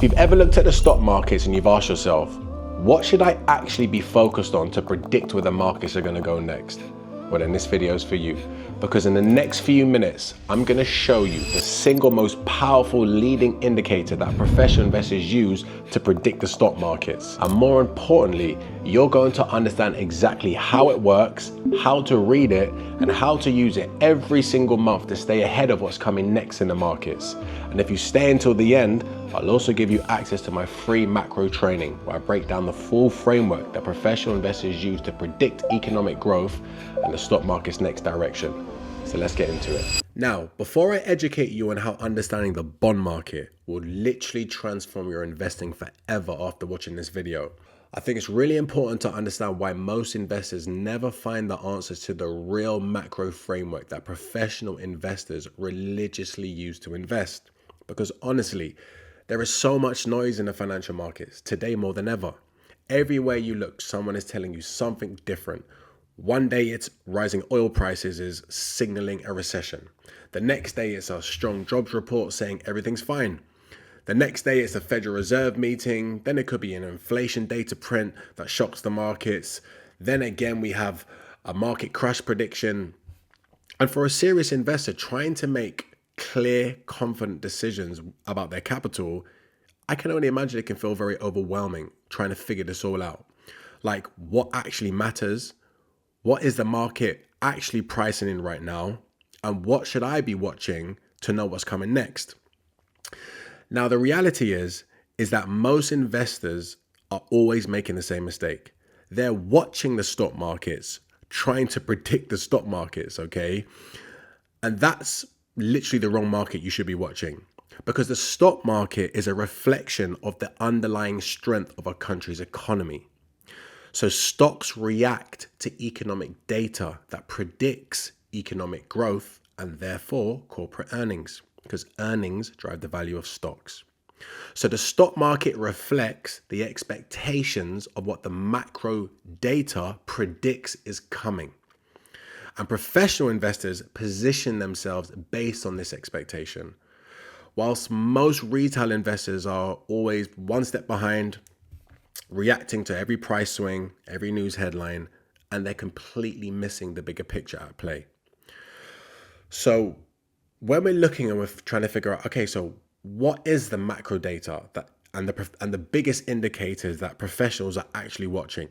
If you've ever looked at the stock markets and you've asked yourself, what should I actually be focused on to predict where the markets are going to go next? Well, then this video is for you, because in the next few minutes, I'm going to show you the single most powerful leading indicator that professional investors use to predict the stock markets. And more importantly, you're going to understand exactly how it works, how to read it, and how to use it every single month to stay ahead of what's coming next in the markets. And if you stay until the end, I'll also give you access to my free macro training, where I break down the full framework that professional investors use to predict economic growth and the stock market's next direction. So let's get into it. Now, before I educate you on how understanding the bond market will literally transform your investing forever after watching this video, I think it's really important to understand why most investors never find the answers to the real macro framework that professional investors religiously use to invest. Because honestly, there is so much noise in the financial markets today more than ever. Everywhere you look, someone is telling you something different. One day it's rising oil prices is signaling a recession. The next day it's a strong jobs report saying everything's fine. The next day it's a Federal Reserve meeting. Then it could be an inflation data print that shocks the markets. Then again we have a market crash prediction. And for a serious investor trying to make clear, confident decisions about their capital, I can only imagine it can feel very overwhelming trying to figure this all out. Like, what actually matters? What is the market actually pricing in right now? And what should I be watching to know what's coming next? Now, the reality is that most investors are always making the same mistake. They're watching the stock markets, trying to predict the stock markets, okay? And that's literally the wrong market you should be watching, because the stock market is a reflection of the underlying strength of a country's economy. So stocks react to economic data that predicts economic growth and therefore corporate earnings, because earnings drive the value of stocks. So the stock market reflects the expectations of what the macro data predicts is coming. And professional investors position themselves based on this expectation. Whilst most retail investors are always one step behind, reacting to every price swing, every news headline, and they're completely missing the bigger picture at play. So when we're looking and we're trying to figure out, okay, so what is the macro data and the biggest indicators that professionals are actually watching?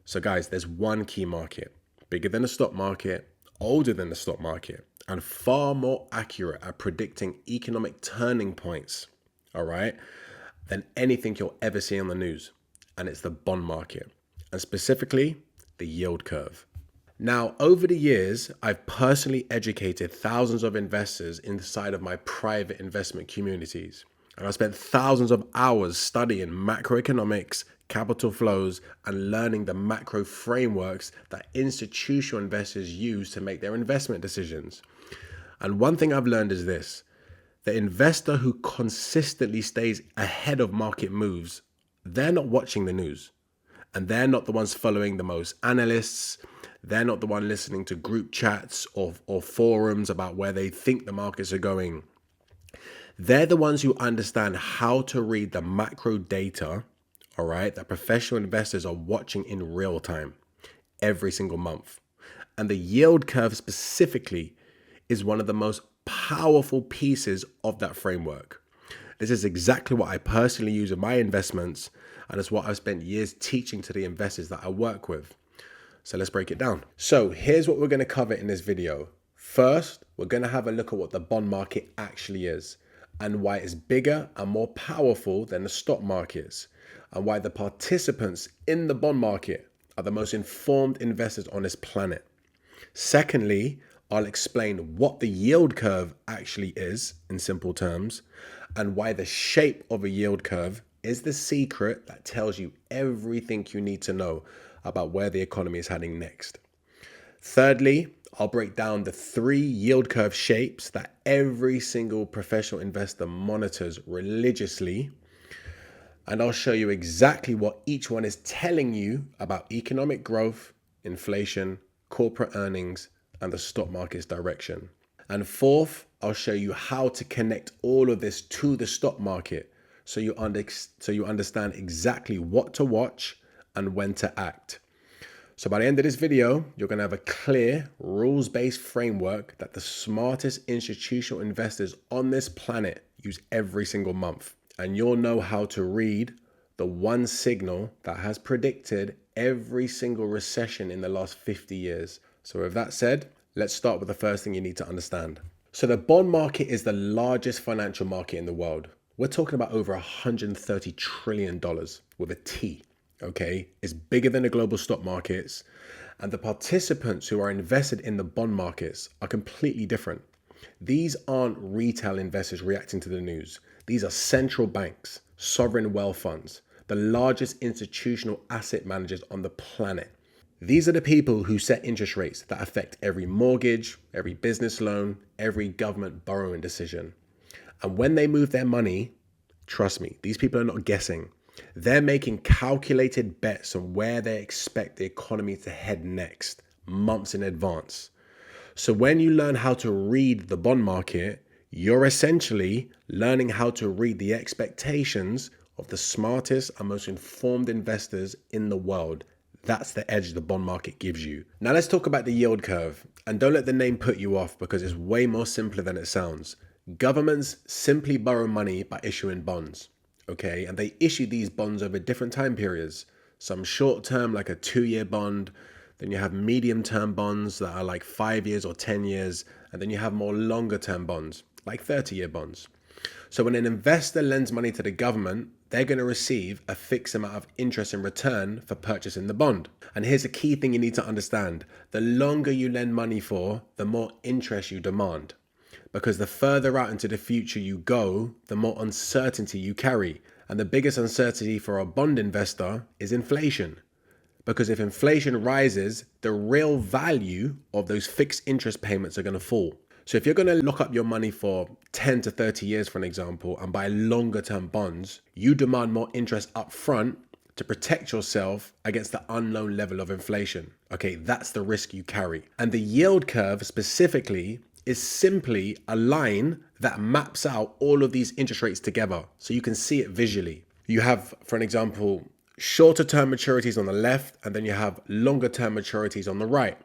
So guys, there's one key market, bigger than the stock market, older than the stock market, and far more accurate at predicting economic turning points, all right, than anything you'll ever see on the news. And it's the bond market, and specifically the yield curve. Now, over the years, I've personally educated thousands of investors inside of my private investment communities. And I spent thousands of hours studying macroeconomics, capital flows, and learning the macro frameworks that institutional investors use to make their investment decisions. And one thing I've learned is this: the investor who consistently stays ahead of market moves, they're not watching the news. And they're not the ones following the most analysts. They're not the one listening to group chats or forums about where they think the markets are going. They're the ones who understand how to read the macro data, all right, that professional investors are watching in real time every single month. And the yield curve specifically is one of the most powerful pieces of that framework. This is exactly what I personally use in my investments, and it's what I've spent years teaching to the investors that I work with. So let's break it down. So here's what we're going to cover in this video. First, we're going to have a look at what the bond market actually is and why it's bigger and more powerful than the stock markets, and why the participants in the bond market are the most informed investors on this planet. Secondly, I'll explain what the yield curve actually is in simple terms, and why the shape of a yield curve is the secret that tells you everything you need to know about where the economy is heading next. Thirdly, I'll break down the 3 yield curve shapes that every single professional investor monitors religiously. And I'll show you exactly what each one is telling you about economic growth, inflation, corporate earnings, and the stock market's direction. And fourth, I'll show you how to connect all of this to the stock market so you understand exactly what to watch and when to act. So by the end of this video, you're going to have a clear, rules-based framework that the smartest institutional investors on this planet use every single month. And you'll know how to read the one signal that has predicted every single recession in the last 50 years. So with that said, let's start with the first thing you need to understand. So the bond market is the largest financial market in the world. We're talking about over $130 trillion with a T. Okay, it's bigger than the global stock markets, and the participants who are invested in the bond markets are completely different. These aren't retail investors reacting to the news. These are central banks, sovereign wealth funds, the largest institutional asset managers on the planet. These are the people who set interest rates that affect every mortgage, every business loan, every government borrowing decision. And when they move their money, trust me, these people are not guessing. They're making calculated bets on where they expect the economy to head next, months in advance. So when you learn how to read the bond market, you're essentially learning how to read the expectations of the smartest and most informed investors in the world. That's the edge the bond market gives you. Now let's talk about the yield curve. And don't let the name put you off, because it's way more simpler than it sounds. Governments simply borrow money by issuing bonds. Okay, and they issue these bonds over different time periods. Some short term, like a 2-year bond. Then you have medium term bonds that are like 5 years or 10 years. And then you have more longer term bonds, like 30-year bonds. So when an investor lends money to the government, they're going to receive a fixed amount of interest in return for purchasing the bond. And here's a key thing you need to understand. The longer you lend money for, the more interest you demand. Because the further out into the future you go, the more uncertainty you carry. And the biggest uncertainty for a bond investor is inflation. Because if inflation rises, the real value of those fixed interest payments are going to fall. So if you're going to lock up your money for 10 to 30 years, for an example, and buy longer term bonds, you demand more interest up front to protect yourself against the unknown level of inflation. Okay, that's the risk you carry. And the yield curve specifically is simply a line that maps out all of these interest rates together so you can see it visually. You have, for an example, shorter term maturities on the left, and then you have longer term maturities on the right.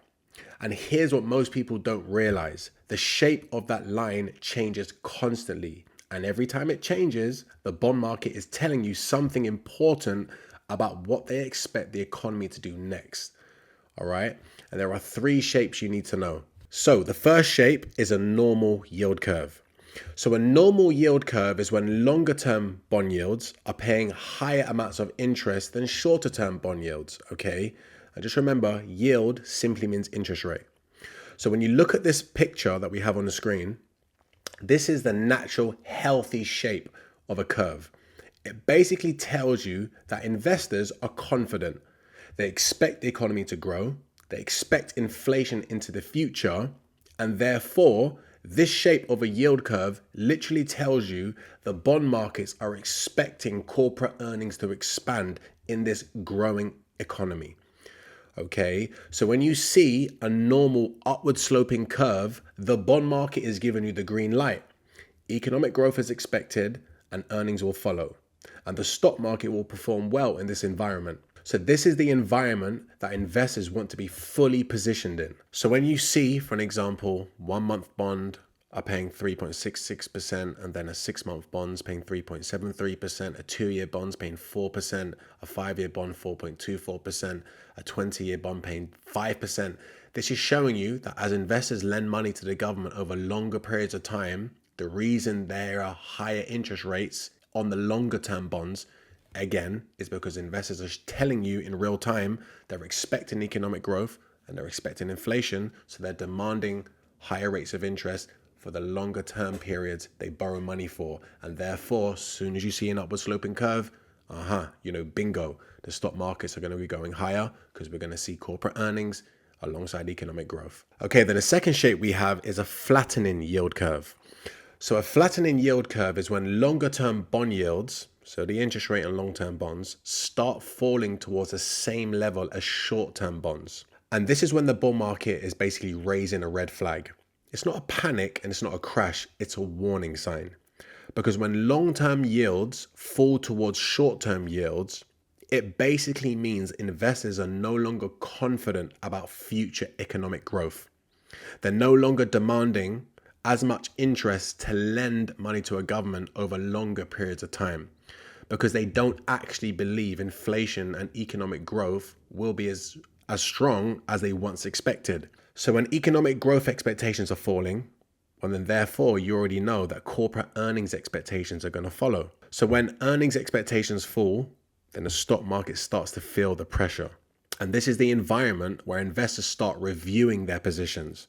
And here's what most people don't realize. The shape of that line changes constantly. And every time it changes, the bond market is telling you something important about what they expect the economy to do next. All right? And there are 3 shapes you need to know. So the first shape is a normal yield curve. So a normal yield curve is when longer term bond yields are paying higher amounts of interest than shorter term bond yields, okay? And just remember, yield simply means interest rate. So when you look at this picture that we have on the screen, this is the natural healthy shape of a curve. It basically tells you that investors are confident. They expect the economy to grow. They expect inflation into the future, and therefore, this shape of a yield curve literally tells you the bond markets are expecting corporate earnings to expand in this growing economy. Okay, so when you see a normal upward sloping curve, the bond market is giving you the green light. Economic growth is expected and earnings will follow. And the stock market will perform well in this environment. So this is the environment that investors want to be fully positioned in. So when you see, for an example, 1-month bond are paying 3.66%, and then a 6-month bond's paying 3.73%, a 2-year bond's paying 4%, a 5-year bond 4.24%, a 20-year bond paying 5%. This is showing you that as investors lend money to the government over longer periods of time, the reason there are higher interest rates on the longer term bonds, again, is because investors are telling you in real time they're expecting economic growth and they're expecting inflation, so they're demanding higher rates of interest for the longer term periods they borrow money for. And therefore, as soon as you see an upward sloping curve, bingo, the stock markets are going to be going higher because we're going to see corporate earnings alongside economic growth. Okay, then the second shape we have is a flattening yield curve. So a flattening yield curve is when longer term bond yields, so the interest rate on long-term bonds, start falling towards the same level as short-term bonds. And this is when the bull market is basically raising a red flag. It's not a panic and it's not a crash, it's a warning sign. Because when long-term yields fall towards short-term yields, it basically means investors are no longer confident about future economic growth. They're no longer demanding as much interest to lend money to a government over longer periods of time, because they don't actually believe inflation and economic growth will be as strong as they once expected. So when economic growth expectations are falling, well, then therefore you already know that corporate earnings expectations are going to follow. So when earnings expectations fall, then the stock market starts to feel the pressure. And this is the environment where investors start reviewing their positions.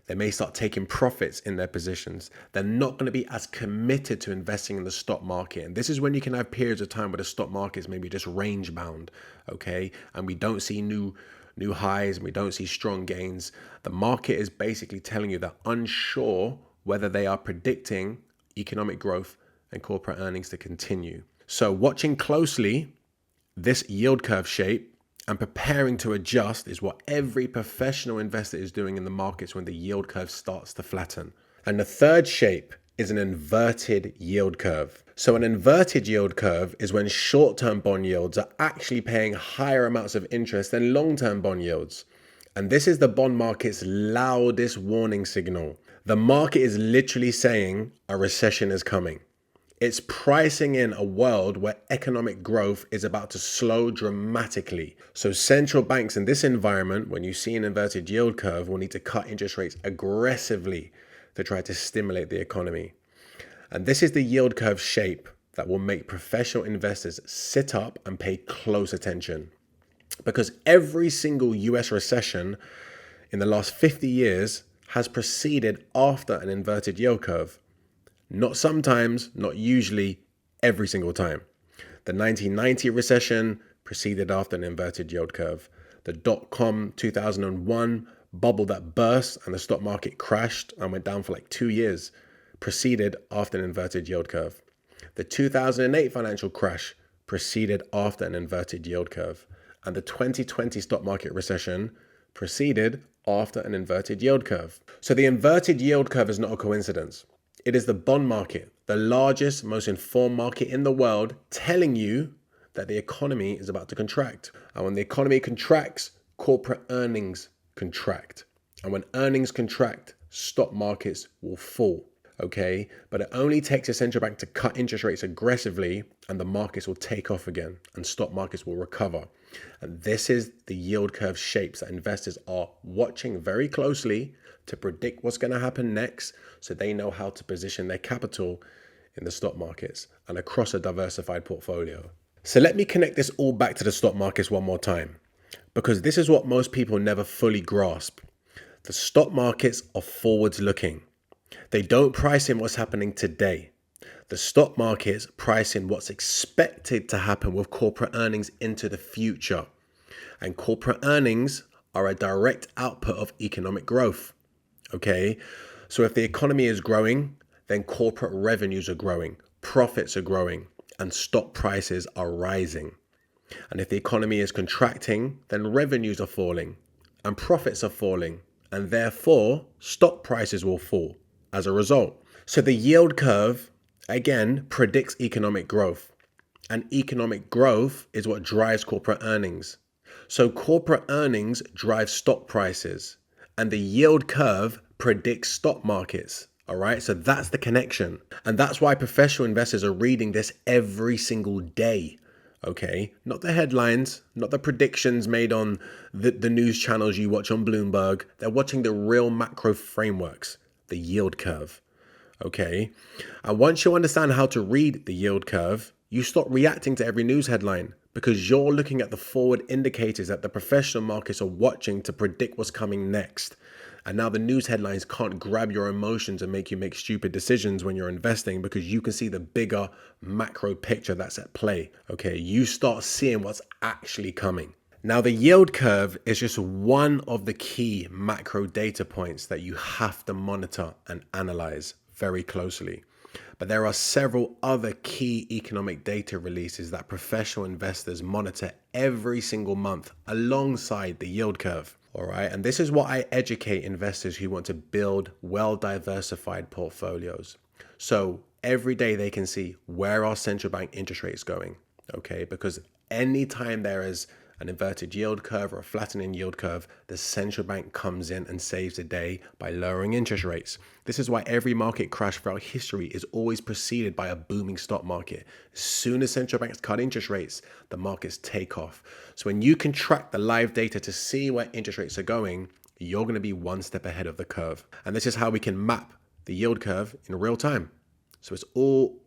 They may start taking profits in their positions. They're not going to be as committed to investing in the stock market. And this is when you can have periods of time where the stock market is maybe just range bound, okay? And we don't see new highs and we don't see strong gains. The market is basically telling you they're unsure whether they are predicting economic growth and corporate earnings to continue. So watching closely this yield curve shape and preparing to adjust is what every professional investor is doing in the markets when the yield curve starts to flatten. And the third shape is an inverted yield curve. So an inverted yield curve is when short-term bond yields are actually paying higher amounts of interest than long-term bond yields. And this is the bond market's loudest warning signal. The market is literally saying a recession is coming. It's pricing in a world where economic growth is about to slow dramatically. So central banks in this environment, when you see an inverted yield curve, will need to cut interest rates aggressively to try to stimulate the economy. And this is the yield curve shape that will make professional investors sit up and pay close attention. Because every single US recession in the last 50 years has proceeded after an inverted yield curve. Not sometimes, not usually, every single time. The 1990 recession proceeded after an inverted yield curve. The dot-com 2001 bubble that burst and the stock market crashed and went down for like 2 years proceeded after an inverted yield curve. The 2008 financial crash proceeded after an inverted yield curve. And the 2020 stock market recession proceeded after an inverted yield curve. So the inverted yield curve is not a coincidence. It is the bond market, the largest, most informed market in the world, telling you that the economy is about to contract. And when the economy contracts, corporate earnings contract. And when earnings contract, stock markets will fall. Okay, but it only takes a central bank to cut interest rates aggressively and the markets will take off again and stock markets will recover. And this is the yield curve shapes that investors are watching very closely to predict what's going to happen next, so they know how to position their capital in the stock markets and across a diversified portfolio. So let me connect this all back to the stock markets one more time, because this is what most people never fully grasp. The stock markets are forwards looking. They don't price in what's happening today. The stock markets price in what's expected to happen with corporate earnings into the future. And corporate earnings are a direct output of economic growth. Okay, so if the economy is growing, then corporate revenues are growing, profits are growing, and stock prices are rising. And if the economy is contracting, then revenues are falling and profits are falling, and therefore stock prices will fall as a result. So the yield curve, again, predicts economic growth, and economic growth is what drives corporate earnings. So corporate earnings drive stock prices, and the yield curve predicts stock markets. All right, so that's the connection. And that's why professional investors are reading this every single day. Okay, not the headlines, not the predictions made on the news channels you watch on Bloomberg. They're watching the real macro frameworks, the yield curve. Okay, and once you understand how to read the yield curve, you stop reacting to every news headline, because you're looking at the forward indicators that the professional markets are watching to predict what's coming next. And now the news headlines can't grab your emotions and make you make stupid decisions when you're investing, because you can see the bigger macro picture that's at play. Okay, you start seeing what's actually coming. Now, the yield curve is just one of the key macro data points that you have to monitor and analyze very closely. But there are several other key economic data releases that professional investors monitor every single month alongside the yield curve. All right, and this is what I educate investors who want to build well-diversified portfolios. So every day they can see where our central bank interest rates going, okay? Because anytime there is an inverted yield curve or a flattening yield curve, the central bank comes in and saves the day by lowering interest rates. This is why every market crash throughout history is always preceded by a booming stock market. As soon as central banks cut interest rates, the markets take off. So when you can track the live data to see where interest rates are going, you're going to be one step ahead of the curve. And this is how we can map the yield curve in real time. So it's all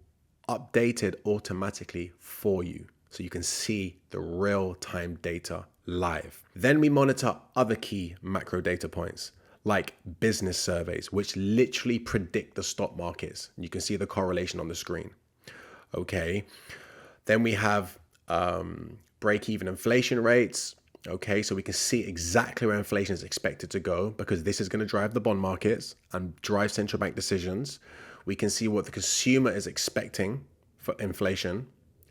updated automatically for you, so you can see the real-time data live. Then we monitor other key macro data points like business surveys, which literally predict the stock markets. You can see the correlation on the screen. Okay. Then we have break-even inflation rates. Okay, so we can see exactly where inflation is expected to go, because this is going to drive the bond markets and drive central bank decisions. We can see what the consumer is expecting for inflation.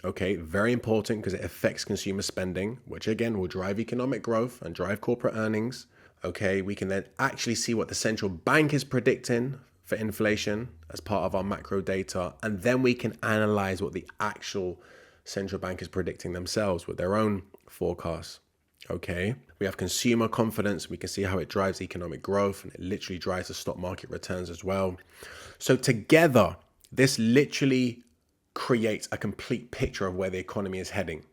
Okay, very important because it affects consumer spending, which again will drive economic growth and drive corporate earnings. Okay, we can then actually see what the central bank is predicting for inflation as part of our macro data. And then we can analyze what the actual central bank is predicting themselves with their own forecasts. Okay, we have consumer confidence. We can see how it drives economic growth, and it literally drives the stock market returns as well. So together, this literally creates a complete picture of where the economy is heading.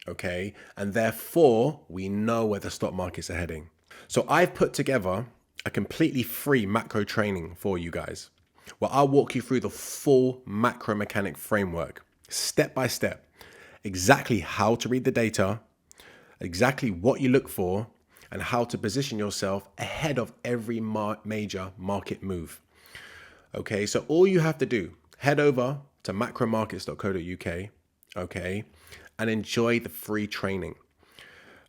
Okay, and therefore we know where the stock markets are heading. So I've put together a completely free macro training for you guys, where I'll walk you through the full macro mechanic framework, step by step, exactly how to read the data, exactly what you look for, and how to position yourself ahead of every major market move. Okay, so all you have to do, head over to macromarkets.co.uk, okay, and enjoy the free training.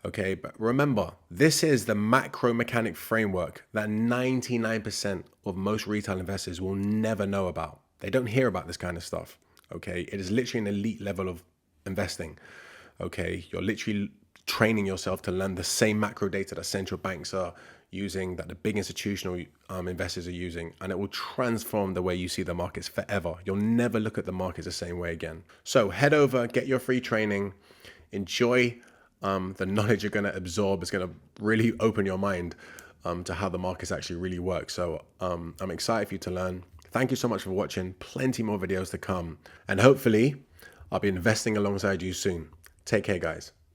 Okay, but remember, this is the macro mechanic framework that 99% of most retail investors will never know about. They don't hear about this kind of stuff. Okay, it is literally an elite level of investing. Okay, you're literally training yourself to learn the same macro data that central banks are using, that the big institutional investors are using, and it will transform the way you see the markets forever. You'll never look at the markets the same way again. So head over, get your free training, enjoy the knowledge you're going to absorb. It's going to really open your mind to how the markets actually really work. So I'm excited for you to learn. Thank you so much for watching. Plenty more videos to come, and hopefully I'll be investing alongside you soon. Take care, guys.